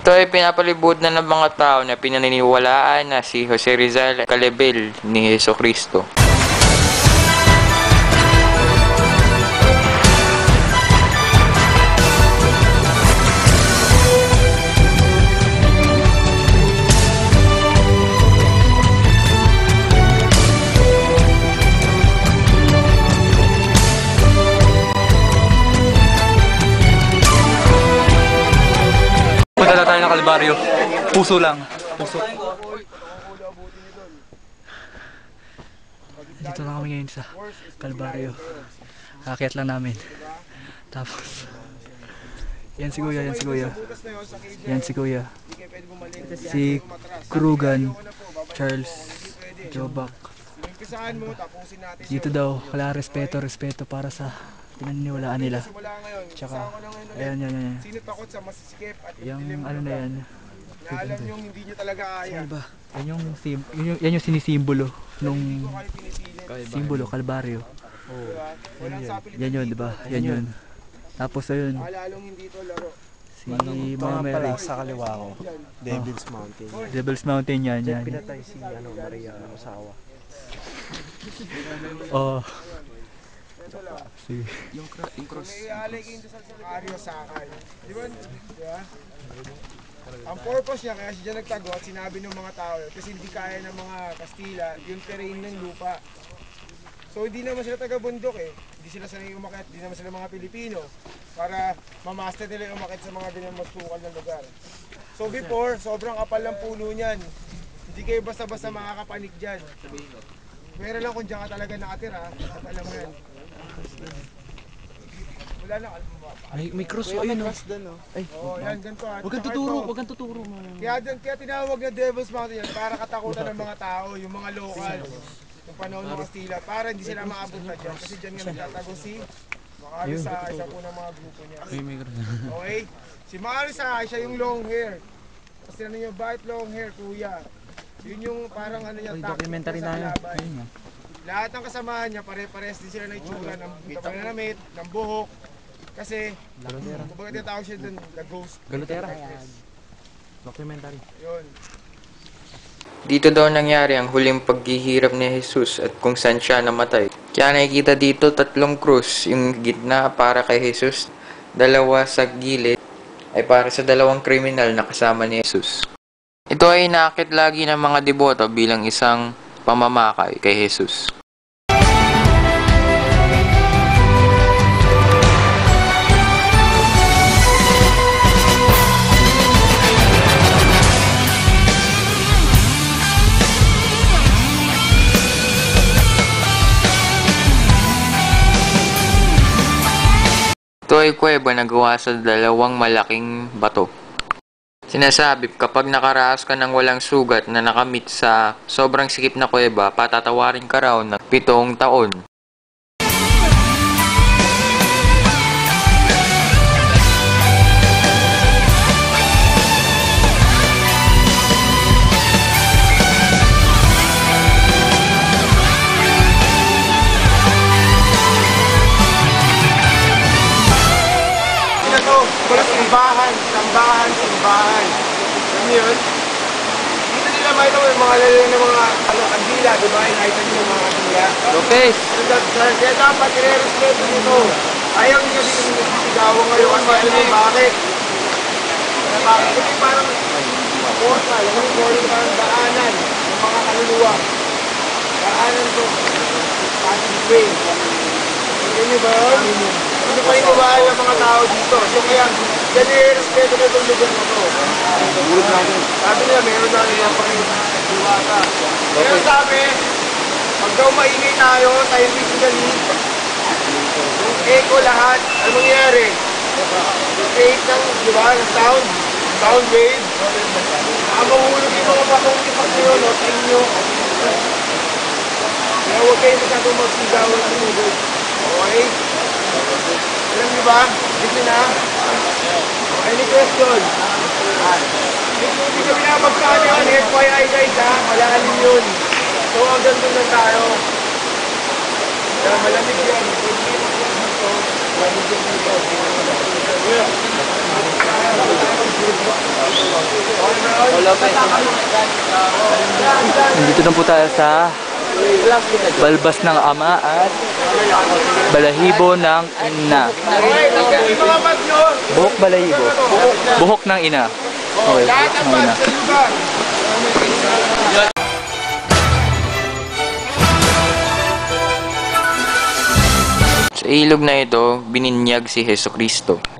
Ito ay pinapalibot na ng mga tao na pinaniniwalaan na si Jose Rizal Calebel ni Jesucristo. Punta na tayo ng Kalbaryo. Puso lang. Puso. Dito na kami ngayon sa Kalbaryo. Aakyat lang namin. Tapos yan si Kuya, yan si Kuya. Yan si Kuya. Si Krugan, Charles, Jobak. Dito daw, wala respeto para sa pinaniniwalaan nila. Tsaka, ayan. Sino takot sa masisikip at Yung ano na yan. alam nyo hindi nyo talaga kaya. Ano ba? Yan yung sinisimbolo nung simbolo, Kalbaryo. Yan yun, diba? Yan yun. Tapos ayun, Lalong hindi ito laro. si Mama Mary. Sa kaliwa ko, Devil's Mountain. Devil's Mountain yan. Pinatay si Maria Osawa. Oh. Sige. Yung cross. May ialay kayo sa Mario Sakay. Di ba? Ang purpose niya kaya siya nagtago at sinabi ng mga tao kasi hindi kaya ng mga Kastila yung terrain ng lupa. So hindi naman sila taga-bundok eh. Hindi sila sanay umakyat, hindi naman sila mga Pilipino para mamaster nila yung umakyat sa mga binamasukan ng lugar. So before, sobrang kapal ng puno niyan. Hindi kayo basta-basta makakapanik dyan. Pero lang kung dyan ka talaga nakatira, at alam mo yan. Wala na, alam mo ba? May cross, ayun o. Oo, yan, ganito. Huwag kang tuturo. Kaya tinawag na Devil's Mountain yan para katakutan ng mga tao, yung mga local. Yung panahon ng Kastila, para hindi sila maabot na dyan. Kasi dyan nga nagtatago si Macarisa, isa po ng mga grupo niya. Okay? Si Macarisa, siya yung long hair. Kasi ano yung bakit long hair, kuya? Yun yung parang ano niya, documentary na yun. Lahat ng kasamahan niya, pare-pares din sila ng itsura, ng pananamit, ng buhok. Kasi, kumbaga tinatawag siya dun, the ghost. Galutera. Documentary. Yun. Dito daw nangyari ang huling paghihirap ni Jesus at kung saan siya namatay. Kaya nakikita dito 3 krus, yung gitna para kay Jesus, 2 sa gilid ay para sa 2 kriminal na kasama ni Jesus. Ito ay inaakit lagi ng mga deboto bilang isang pamamakay kay Jesus. Ito ay kuweba na gawa sa 2 malaking bato. Sinasabi, kapag nakaraas ka ng walang sugat na nakamit sa sobrang sikip na kuweba, patatawarin ka raw ng 7 taon. Walang tambahan. Alam niyo yun? Dito nila makita mo yung mga lalala ng mga kandila, di ba? Nakita niyo yung mga kandila. Okay. Kaya dapat i-respeto dito. Ayaw niyo dito yung sisigawan ngayon kasi alam niyo bakit? Kasi parang portal, yung parang daanan ng mga kaluluwa. Daanan to. Passing way. Alam niyo ba yun? Hindi pa rin umahay ang mga tao dito. So kaya, yan i-respeto na itong lugar na ito. Sabi nila, meron na rin ang pang-iwata. Pero sabi, pag daw maingay tayo, scientifically, yung echo lahat, ano mangyayari? Yung create ng, di ba, ng sound wave. Ang mahulog yung mga bakong ipak nyo, no, sa inyo. Kaya huwag kayo masyadong magsigawan ng tubig. Okay? Alam niyo ba? Dito na. Any question? Hindi kami nakapagkaan yun. FYI guys ha. Malalim yun. So hanggang doon lang tayo. Malamig yan. Malamig yan dito. Nandito na po tayo sa balbas ng ama at balahibo ng ina. Buhok balahibo. Buhok ng ina. Okay, buhok ng ina. Sa ilog na ito, bininyag si Hesukristo.